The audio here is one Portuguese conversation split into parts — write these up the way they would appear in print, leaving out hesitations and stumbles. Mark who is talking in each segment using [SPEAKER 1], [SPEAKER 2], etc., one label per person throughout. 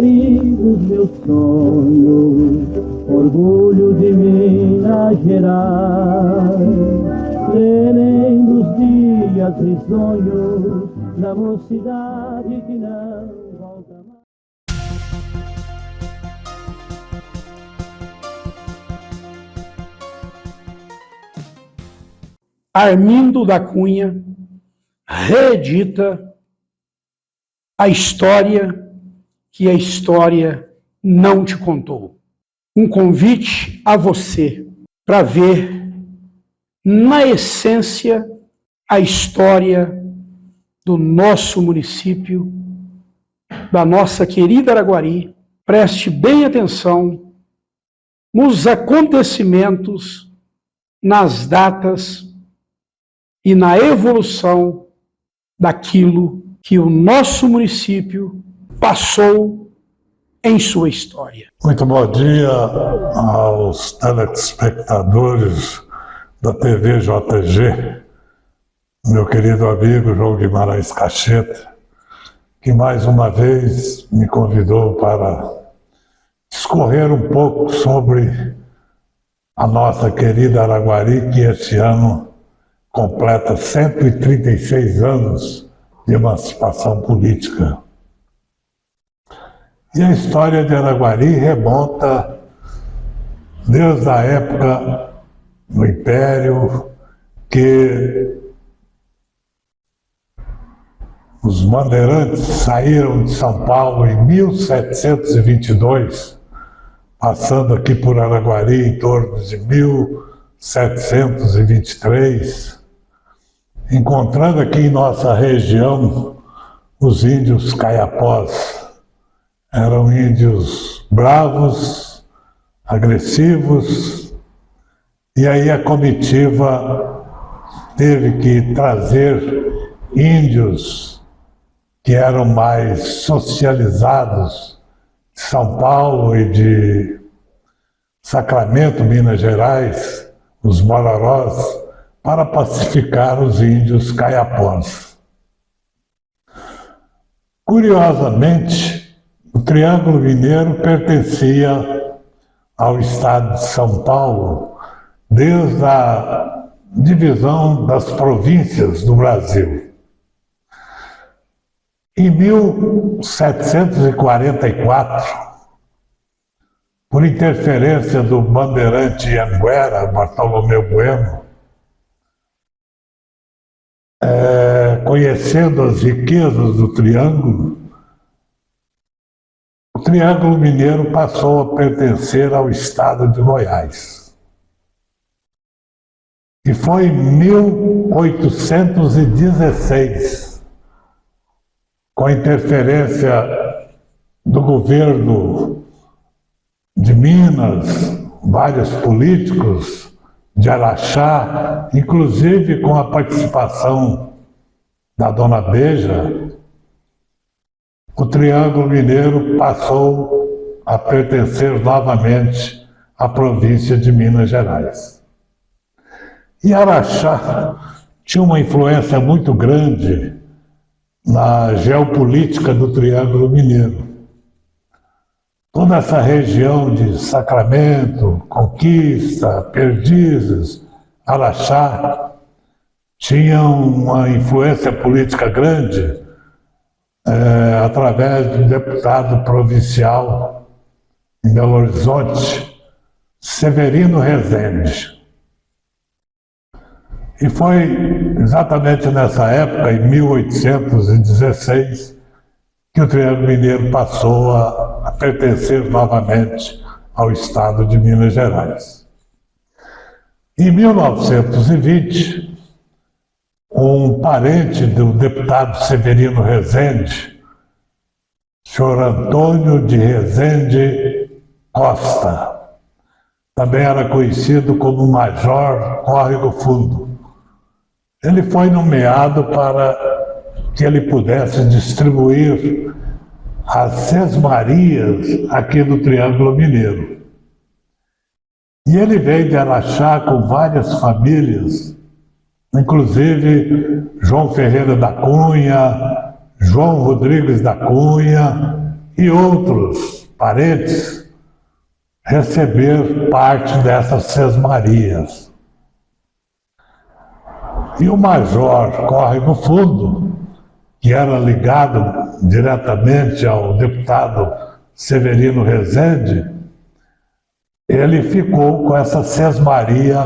[SPEAKER 1] Araguari dos meus sonhos, orgulho de Minas Gerais, serem dos dias risonhos da mocidade que não volta mais.
[SPEAKER 2] Armindo da Cunha reedita a história que a história não te contou. Um convite a você para ver, na essência, a história do nosso município, da nossa querida Araguari. Preste bem atenção nos acontecimentos, nas datas e na evolução daquilo que o nosso município passou em sua história.
[SPEAKER 3] Muito bom dia aos telespectadores da TV JG, meu querido amigo João Guimarães Cacheta, que mais uma vez me convidou para discorrer um pouco sobre a nossa querida Araguari, que este ano completa 136 anos de emancipação política. E a história de Araguari remonta desde a época do Império, que os bandeirantes saíram de São Paulo em 1722, passando aqui por Araguari em torno de 1723, encontrando aqui em nossa região os índios caiapós. Eram índios bravos, agressivos, e aí a comitiva teve que trazer índios que eram mais socializados de São Paulo e de Sacramento, Minas Gerais, os Mororós, para pacificar os índios caiapós. Curiosamente, o Triângulo Mineiro pertencia ao estado de São Paulo desde a divisão das províncias do Brasil. Em 1744, por interferência do bandeirante Anguera, Bartolomeu Bueno, conhecendo as riquezas do Triângulo, o Triângulo Mineiro passou a pertencer ao estado de Goiás. E foi em 1816, com a interferência do governo de Minas, vários políticos de Araxá, inclusive com a participação da Dona Beija, o Triângulo Mineiro passou a pertencer novamente à província de Minas Gerais. E Araxá tinha uma influência muito grande na geopolítica do Triângulo Mineiro. Toda essa região de Sacramento, Conquista, Perdizes, Araxá, tinham uma influência política grande através do deputado provincial em Belo Horizonte, Severino Rezende. E foi exatamente nessa época, em 1816, que o Triângulo Mineiro passou a pertencer novamente ao estado de Minas Gerais. Em 1920, um parente do deputado Severino Rezende, senhor Antônio de Rezende Costa, também era conhecido como Major Córrego Fundo. Ele foi nomeado para que ele pudesse distribuir as sesmarias aqui do Triângulo Mineiro. E ele veio de Araxá com várias famílias, inclusive João Ferreira da Cunha, João Rodrigues da Cunha e outros parentes receber parte dessas sesmarias. E o Major Córrego Fundo, que era ligado diretamente ao deputado Severino Rezende, ele ficou com essa sesmaria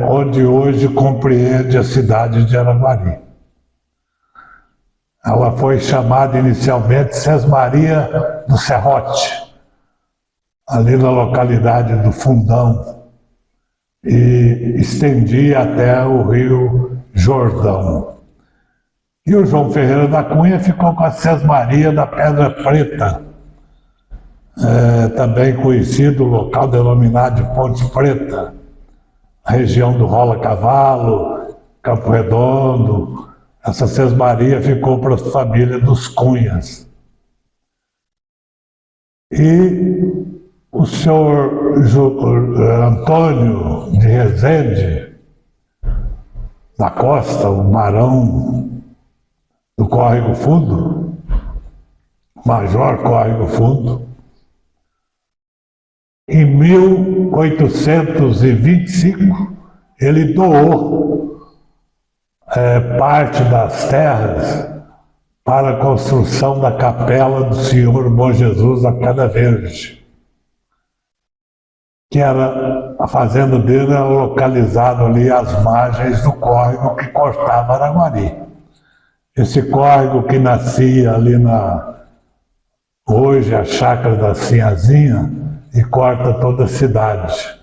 [SPEAKER 3] onde hoje compreende a cidade de Araguari. Ela foi chamada inicialmente Sesmaria do Serrote, ali na localidade do Fundão, e estendia até o Rio Jordão. E o João Ferreira da Cunha ficou com a Sesmaria da Pedra Preta, também conhecido o local denominado de Ponte Preta, a região do Rola Cavalo, Campo Redondo. Essa Sesmaria ficou para a família dos Cunhas. E o senhor Antônio de Rezende da Costa, o barão do Córrego Fundo, Major Córrego Fundo, em 1825 ele doou parte das terras para a construção da capela do Senhor Bom Jesus da Cada Verde, que era a fazenda dele, era localizada ali às margens do córrego que cortava Araguari. Esse córrego que nascia ali hoje a chácara da Sinhazinha e corta toda a cidade.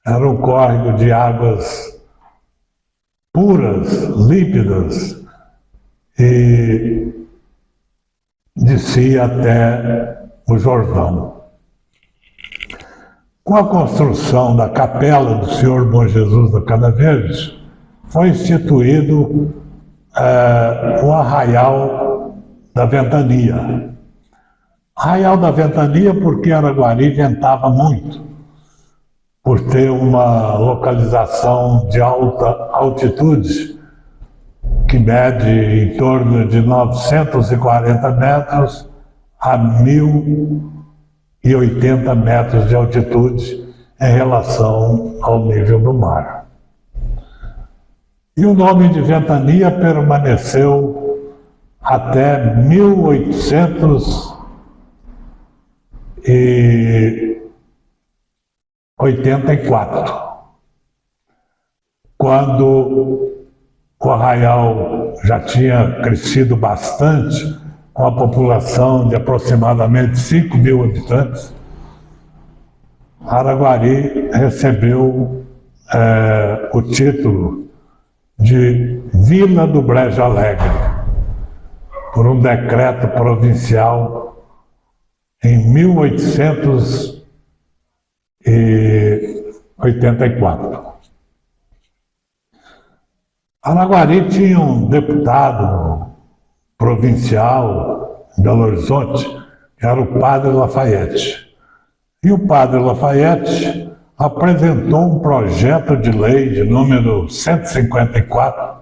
[SPEAKER 3] Era um córrego de águas puras, límpidas, e descia até o Jordão. Com a construção da capela do Senhor Bom Jesus da Cada Verde, foi instituído o Arraial da Ventania. Arraial da Ventania porque Araguari ventava muito, por ter uma localização de alta altitude, que mede em torno de 940 metros a 1.080 metros de altitude em relação ao nível do mar. E o nome de Ventania permaneceu até 1884, quando o Arraial já tinha crescido bastante, com a população de aproximadamente 5.000 habitantes. Araguari recebeu o título de Vila do Brejo Alegre, por um decreto provincial em 1884. Araguari tinha um deputado provincial em Belo Horizonte, que era o Padre Lafayette. E o Padre Lafayette apresentou um projeto de lei de número 154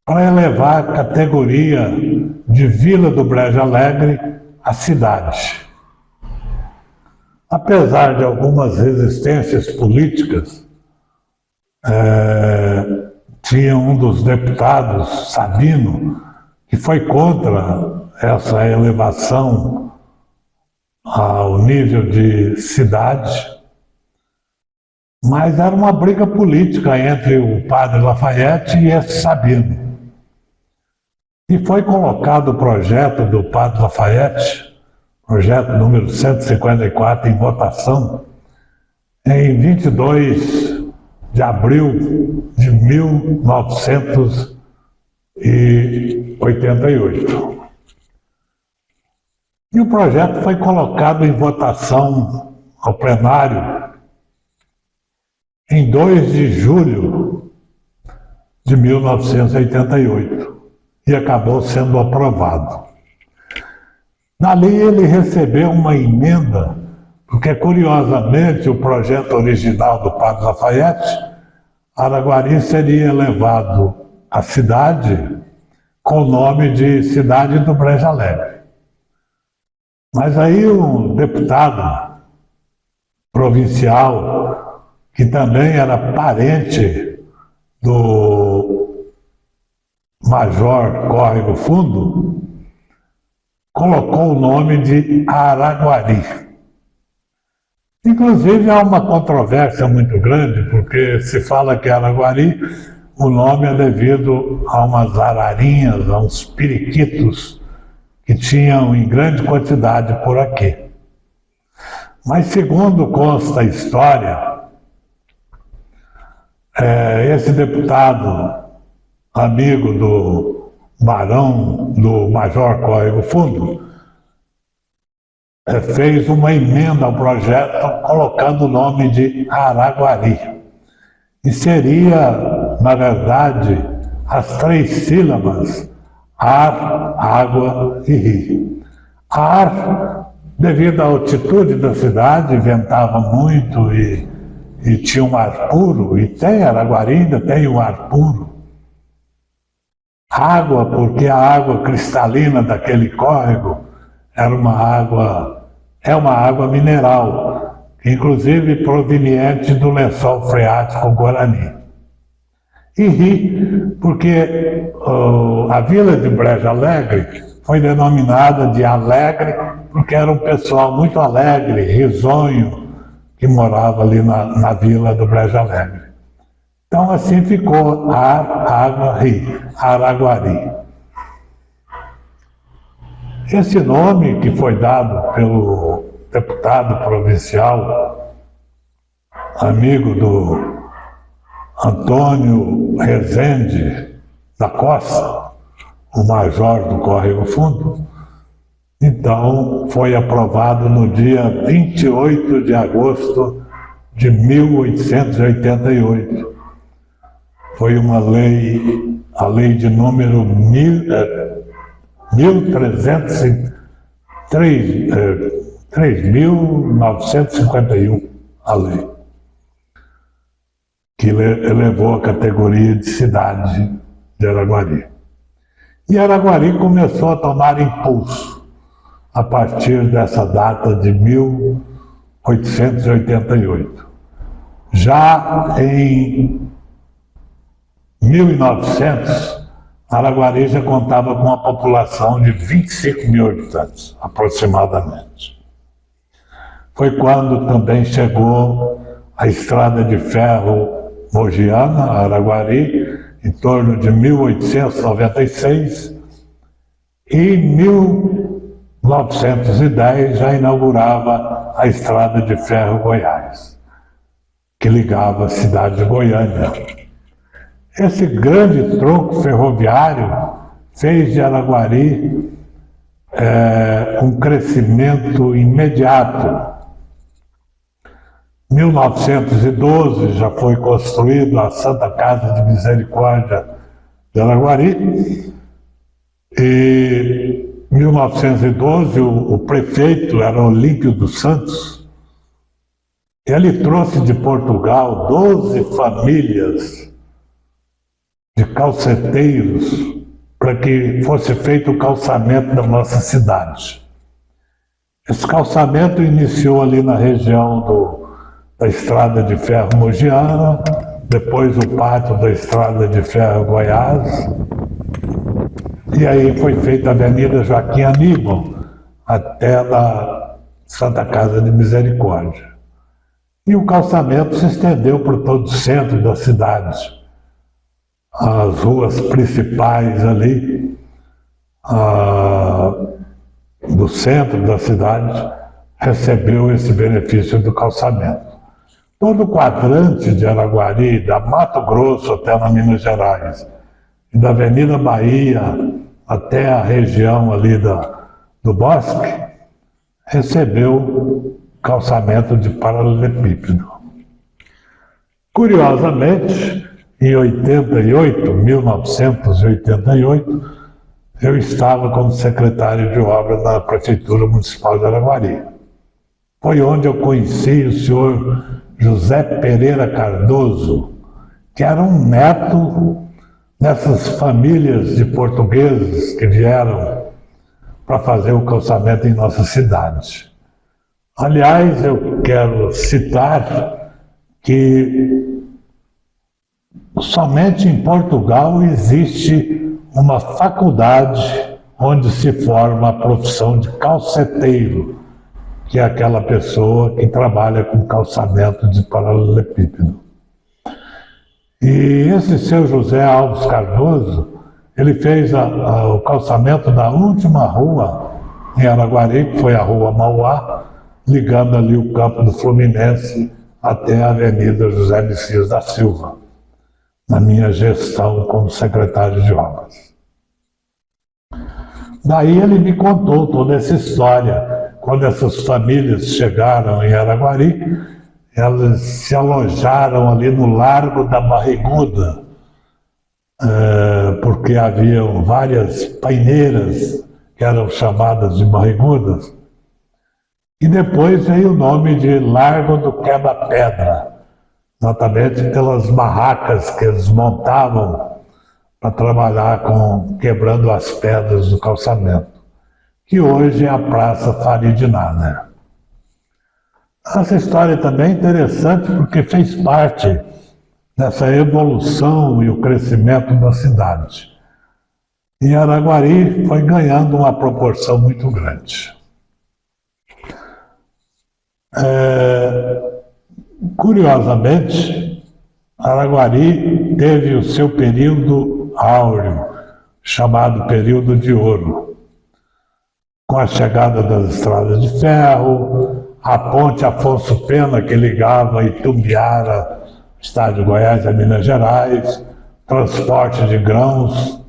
[SPEAKER 3] para elevar a categoria de Vila do Brejo Alegre à cidade. Apesar de algumas resistências políticas, tinha um dos deputados, Sabino, que foi contra essa elevação ao nível de cidade, mas era uma briga política entre o Padre Lafayette e esse Sabino. E foi colocado o projeto do Padre Lafayette, projeto número 154, em votação, em 22 de abril de 1988. E o projeto foi colocado em votação ao plenário em 2 de julho de 1988 e acabou sendo aprovado. Dali ele recebeu uma emenda, porque curiosamente o projeto original do Padre Lafayette, Araguari seria elevado à cidade com o nome de Cidade do Brejo Alegre. Mas aí um deputado provincial, que também era parente do Major Córrego Fundo, colocou o nome de Araguari. Inclusive há uma controvérsia muito grande, porque se fala que Araguari, o nome é devido a umas ararinhas, a uns periquitos que tinham em grande quantidade por aqui. Mas segundo consta a história, esse deputado, amigo do barão, do Major Córrego Fundo, fez uma emenda ao projeto colocando o nome de Araguari. E seria, na verdade, as 3 sílabas ar, água e rio. Ar, devido à altitude da cidade, ventava muito e tinha um ar puro, e tem Araguari, ainda tem um ar puro. Água, porque a água cristalina daquele córrego era é uma água mineral, inclusive proveniente do lençol freático Guarani. E ri, porque a vila de Brejo Alegre foi denominada de Alegre, porque era um pessoal muito alegre, risonho, que morava ali na vila do Brejo Alegre. Então assim ficou ar, água, rio, Araguari. Esse nome que foi dado pelo deputado provincial, amigo do Antônio Rezende da Costa, o major do Córrego Fundo, então foi aprovado no dia 28 de agosto de 1888. Foi uma lei, a lei de número 3.951, a lei, que elevou a categoria de cidade de Araguari. E Araguari começou a tomar impulso a partir dessa data de 1888. Já em 1900, Araguari já contava com uma população de 25 mil habitantes, aproximadamente. Foi quando também chegou a estrada de ferro mogiana, a Araguari, em torno de 1896, e em 1910 já inaugurava a estrada de ferro Goiás, que ligava a cidade de Goiânia. Esse grande tronco ferroviário fez de Araguari um crescimento imediato. Em 1912 já foi construída a Santa Casa de Misericórdia de Araguari, e em 1912 o prefeito era Olímpio dos Santos. Ele trouxe de Portugal 12 famílias de calceteiros para que fosse feito o calçamento da nossa cidade. Esse calçamento iniciou ali na região da Estrada de Ferro Mogiana, depois o pátio da Estrada de Ferro Goiás, e aí foi feita a Avenida Joaquim Aníbal até a Santa Casa de Misericórdia. E o calçamento se estendeu por todo o centro da cidade. As ruas principais ali do centro da cidade recebeu esse benefício do calçamento. Todo o quadrante de Araguari, da Mato Grosso até na Minas Gerais, e da Avenida Bahia até a região ali do Bosque, recebeu calçamento de paralelepípedo. Curiosamente, em 1988, eu estava como secretário de obras na Prefeitura Municipal de Araguari. Foi onde eu conheci o senhor José Pereira Cardoso, que era um neto nessas famílias de portugueses que vieram para fazer o calçamento em nossa cidade. Aliás, eu quero citar que somente em Portugal existe uma faculdade onde se forma a profissão de calceteiro, que é aquela pessoa que trabalha com calçamento de paralelepípedo. E esse seu José Alves Cardoso, ele fez o calçamento da última rua em Araguari, que foi a Rua Mauá, ligando ali o campo do Fluminense até a Avenida José Messias da Silva, na minha gestão como secretário de obras. Daí ele me contou toda essa história. Quando essas famílias chegaram em Araguari, elas se alojaram ali no Largo da Barriguda, porque haviam várias paineiras que eram chamadas de barrigudas, e depois veio o nome de Largo do Quebra-Pedra, exatamente pelas barracas que eles montavam para trabalhar quebrando as pedras do calçamento, que hoje é a Praça Farid Nader. Essa história também é interessante porque fez parte dessa evolução e o crescimento da cidade. E Araguari foi ganhando uma proporção muito grande. Curiosamente, Araguari teve o seu período áureo, chamado período de ouro, com a chegada das estradas de ferro, a ponte Afonso Pena, que ligava Itumbiara, estado de Goiás, a Minas Gerais, transporte de grãos.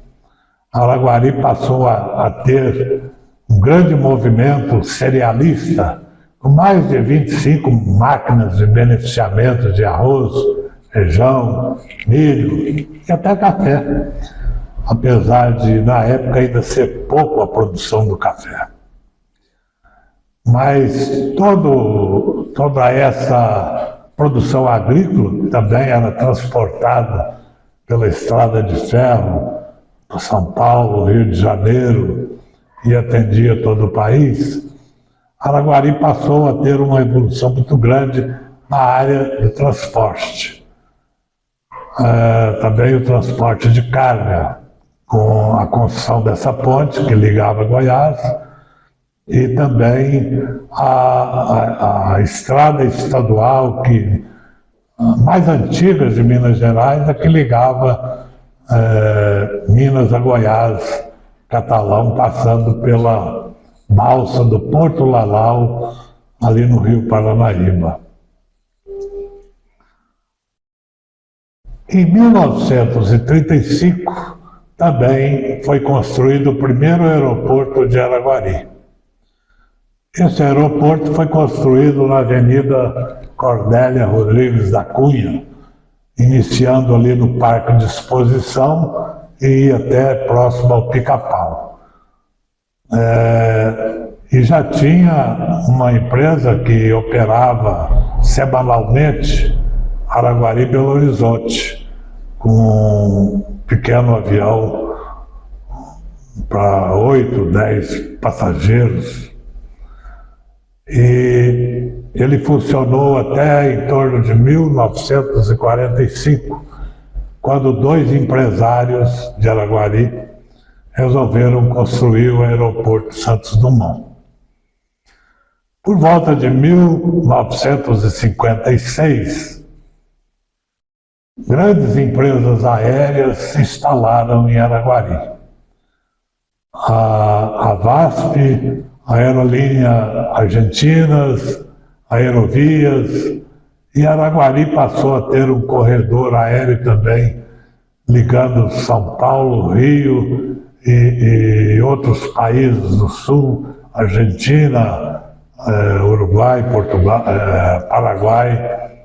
[SPEAKER 3] Araguari passou a ter um grande movimento cerealista, com mais de 25 máquinas de beneficiamento de arroz, feijão, milho e até café, apesar de, na época, ainda ser pouco a produção do café. Mas toda essa produção agrícola também era transportada pela estrada de ferro para São Paulo, Rio de Janeiro, e atendia todo o país. Araguari passou a ter uma evolução muito grande na área do transporte. Também o transporte de carga, com a construção dessa ponte que ligava Goiás, e também a estrada estadual mais antiga de Minas Gerais, a que ligava Minas a Goiás, Catalão, passando pela balsa do Porto Lalau, ali no Rio Paranaíba. Em 1935, também foi construído o primeiro aeroporto de Araguari. Esse aeroporto foi construído na Avenida Cordélia Rodrigues da Cunha, iniciando ali no Parque de Exposição e ia até próximo ao Pica-Pau. E já tinha uma empresa que operava semanalmente Araguari e Belo Horizonte, com um pequeno avião para 8, 10 passageiros. E ele funcionou até em torno de 1945, quando dois empresários de Araguari resolveram construir o aeroporto Santos Dumont. Por volta de 1956, grandes empresas aéreas se instalaram em Araguari. A VASP, a Aerolínea Argentinas, Aerovias, e Araguari passou a ter um corredor aéreo também, ligando São Paulo, Rio e outros países do Sul, Argentina, Uruguai, Portugal, Paraguai,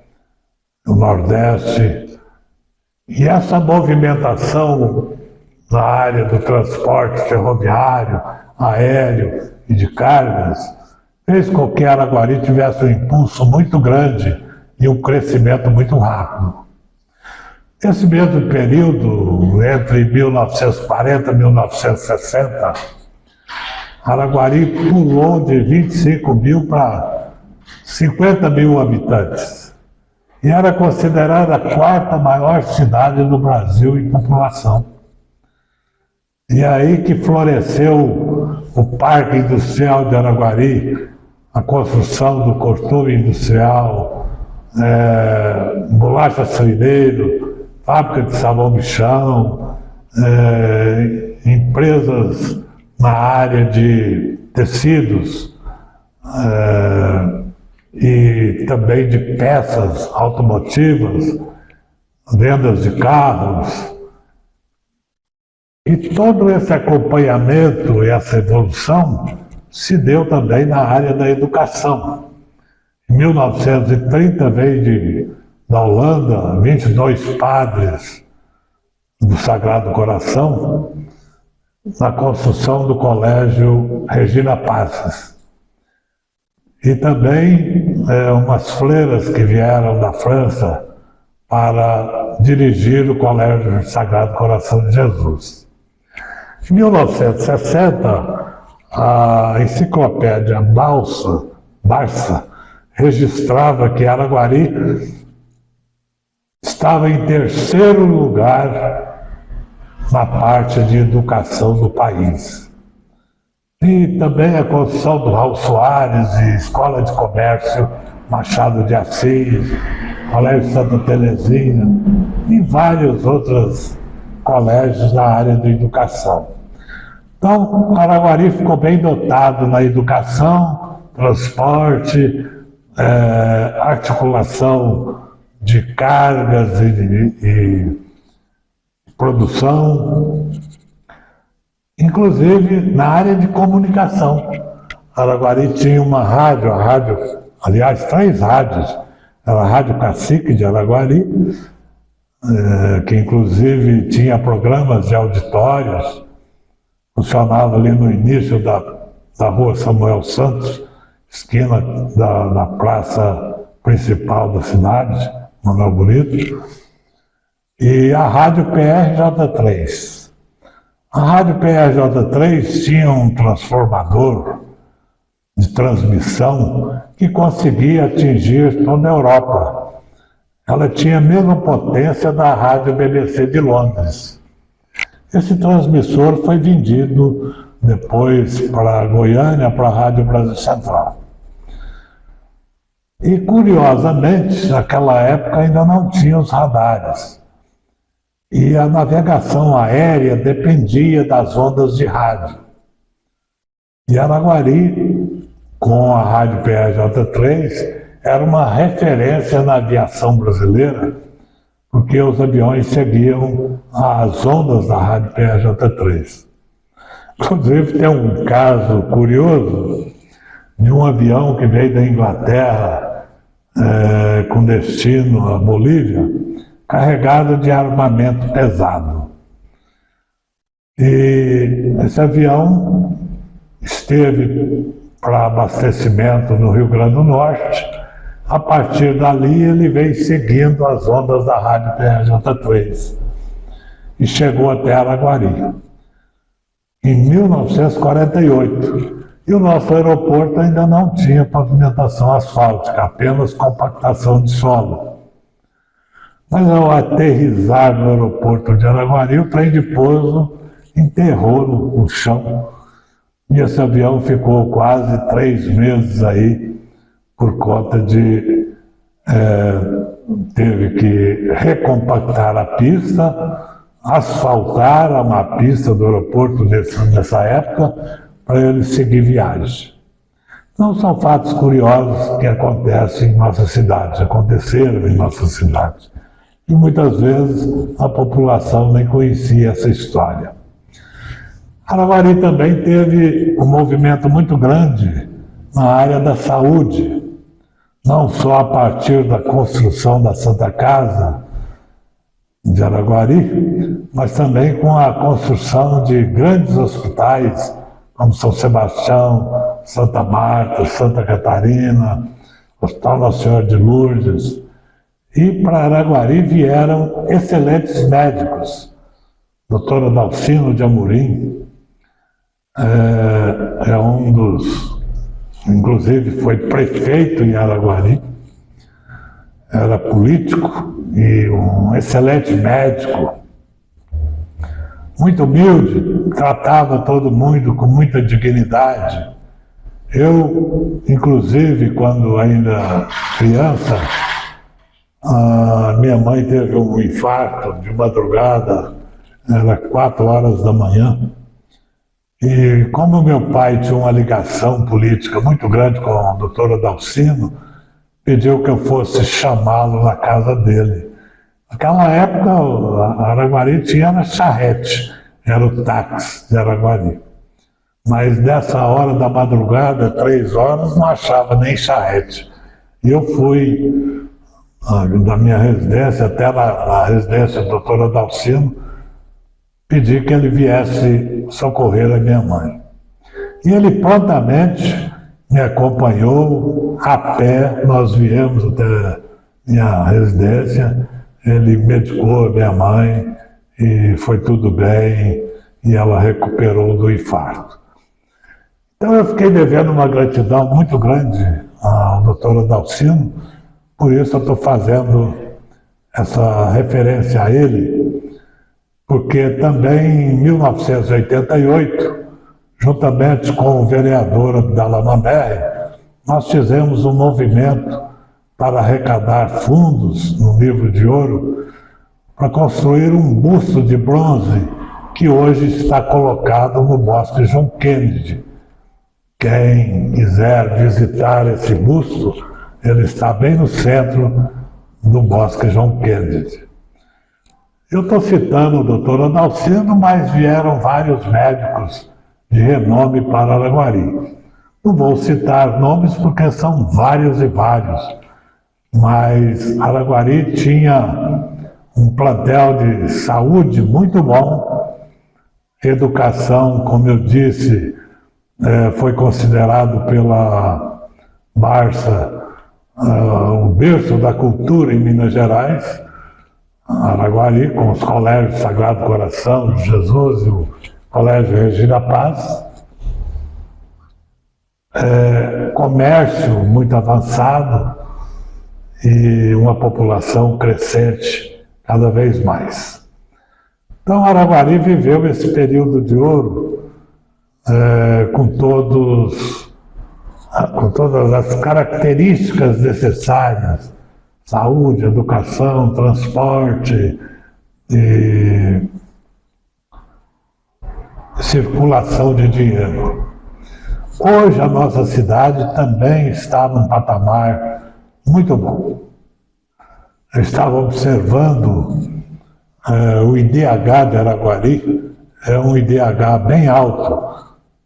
[SPEAKER 3] o Nordeste. E essa movimentação na área do transporte ferroviário, aéreo e de cargas fez com que Araguari tivesse um impulso muito grande e um crescimento muito rápido. Esse mesmo período, entre 1940 e 1960, Araguari pulou de 25 mil para 50 mil habitantes. E era considerada a quarta maior cidade do Brasil em população. E aí que floresceu o Parque Industrial de Araguari, a construção do costume industrial, bolacha Saineiro, fábrica de sabão de chão, empresas na área de tecidos e também de peças automotivas, vendas de carros. E todo esse acompanhamento e essa evolução se deu também na área da educação. Em 1930 veio da Holanda 22 padres do Sagrado Coração na construção do Colégio Regina Passes. E também umas freiras que vieram da França para dirigir o Colégio Sagrado Coração de Jesus. Em 1960, a enciclopédia Barça registrava que Araguari estava em terceiro lugar na parte de educação do país. E também a construção do Raul Soares e Escola de Comércio Machado de Assis, Colégio Santa Terezinha e vários outros colégios na área da educação. Então, Araguari ficou bem dotado na educação, transporte, articulação de cargas e produção, inclusive na área de comunicação. Araguari tinha uma rádio, aliás, 3 rádios. Era a Rádio Cacique de Araguari, que inclusive tinha programas de auditórios, funcionava ali no início da rua Samuel Santos, esquina da praça principal da cidade, Manuel Bonito, e a Rádio PRJ3. A Rádio PRJ3 tinha um transformador de transmissão que conseguia atingir toda a Europa. Ela tinha a mesma potência da Rádio BBC de Londres. Esse transmissor foi vendido depois para Goiânia, para a Rádio Brasil Central. E, curiosamente, naquela época ainda não tinha os radares. E a navegação aérea dependia das ondas de rádio. E Araguari, com a Rádio PRJ3, era uma referência na aviação brasileira, porque os aviões seguiam as ondas da Rádio PRJ3. Inclusive, tem um caso curioso de um avião que veio da Inglaterra com destino à Bolívia, carregado de armamento pesado. E esse avião esteve para abastecimento no Rio Grande do Norte. A partir dali, ele veio seguindo as ondas da Rádio PRJ3 e chegou até Araguari, em 1948. E o nosso aeroporto ainda não tinha pavimentação asfáltica, apenas compactação de solo. Mas ao aterrissar no aeroporto de Araguari, o trem de pouso enterrou no chão. E esse avião ficou quase 3 meses aí, por conta de teve que recompactar a pista, asfaltar uma pista do aeroporto nessa época, para ele seguir viagem. Então são fatos curiosos que acontecem em nossa cidade, aconteceram em nossa cidade. E muitas vezes a população nem conhecia essa história. Araguari também teve um movimento muito grande na área da saúde, não só a partir da construção da Santa Casa de Araguari, mas também com a construção de grandes hospitais, como São Sebastião, Santa Marta, Santa Catarina, Hospital Nossa Senhora de Lourdes E para Araguari vieram excelentes médicos. Doutor Adalcino de Amorim é um dos, inclusive foi prefeito em Araguari, era político e um excelente médico, muito humilde, tratava todo mundo com muita dignidade. Eu, inclusive, quando ainda criança, minha mãe teve um infarto de madrugada, era 4 horas da manhã, e como meu pai tinha uma ligação política muito grande com o doutor Adalcino, pediu que eu fosse chamá-lo na casa dele. Naquela época, a Araguari tinha a charrete, era o táxi de Araguari. Mas nessa hora da madrugada, 3 horas, não achava nem charrete. E eu fui da minha residência até na residência do doutor Adalcino, pedi que ele viesse socorrer a minha mãe. E ele prontamente me acompanhou a pé, nós viemos até minha residência, ele medicou a minha mãe e foi tudo bem e ela recuperou do infarto. Então eu fiquei devendo uma gratidão muito grande ao doutor Adalcino, por isso eu estou fazendo essa referência a ele, porque também em 1988, juntamente com o vereador Abdallah Merri, nós fizemos um movimento para arrecadar fundos no Livro de Ouro para construir um busto de bronze que hoje está colocado no Bosque João Kennedy. Quem quiser visitar esse busto, ele está bem no centro do Bosque João Kennedy. Eu estou citando o doutor Adalcino, mas vieram vários médicos de renome para Araguari. Não vou citar nomes porque são vários e vários, mas Araguari tinha um plantel de saúde muito bom, educação, como eu disse, foi considerado pela Barça o berço da cultura em Minas Gerais, Araguari, com os colégios Sagrado Coração de Jesus e o Colégio Regina Paz, comércio muito avançado e uma população crescente cada vez mais. Então Araguari viveu esse período de ouro com todas as características necessárias: saúde, educação, transporte e circulação de dinheiro. Hoje a nossa cidade também está num patamar muito bom. Eu estava observando o IDH de Araguari, é um IDH bem alto,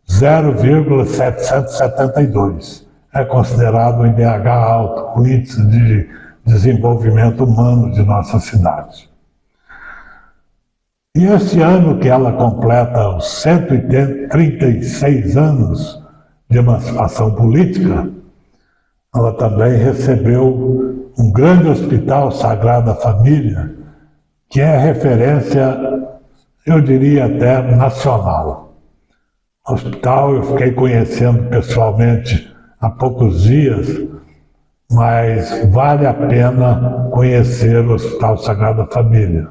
[SPEAKER 3] 0,772. É considerado um IDH alto, o índice de desenvolvimento humano de nossa cidade. E esse ano que ela completa os 136 anos de emancipação política, ela também recebeu um grande hospital Sagrada Família, que é referência, eu diria até nacional. O hospital eu fiquei conhecendo pessoalmente há poucos dias, mas vale a pena conhecer o Hospital Sagrada Família.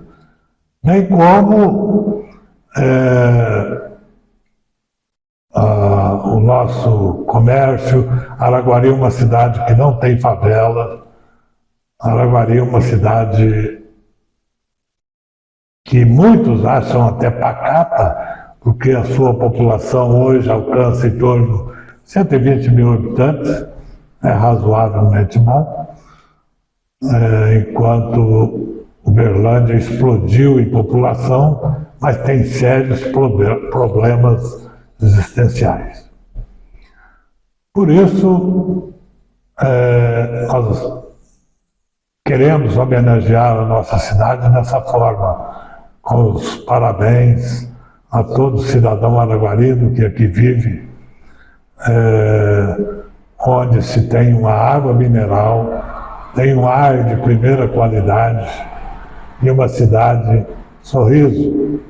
[SPEAKER 3] Bem como o nosso comércio. Araguari é uma cidade que não tem favela. Araguari é uma cidade que muitos acham até pacata, porque a sua população hoje alcança em torno de 120 mil habitantes, é razoavelmente bom, enquanto Uberlândia explodiu em população, mas tem sérios problemas existenciais. Por isso, nós queremos homenagear a nossa cidade dessa forma, com os parabéns a todo cidadão araguarino que aqui vive, onde se tem uma água mineral tem um ar de primeira qualidade e uma cidade sorriso.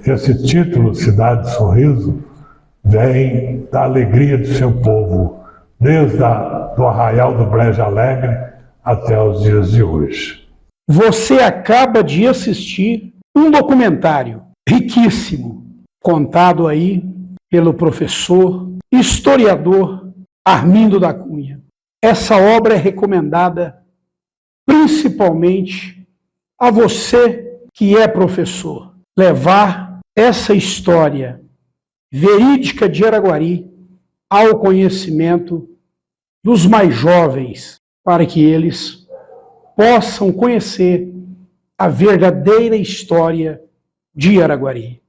[SPEAKER 3] Esse título, Cidade Sorriso, vem da alegria de seu povo, desde do arraial do Brejo Alegre até os dias de hoje.
[SPEAKER 2] Você acaba de assistir um documentário riquíssimo, contado aí pelo professor, historiador Armindo da Cunha. Essa obra é recomendada principalmente a você que é professor. Levar essa história verídica de Araguari ao conhecimento dos mais jovens, para que eles possam conhecer a verdadeira história de Araguari.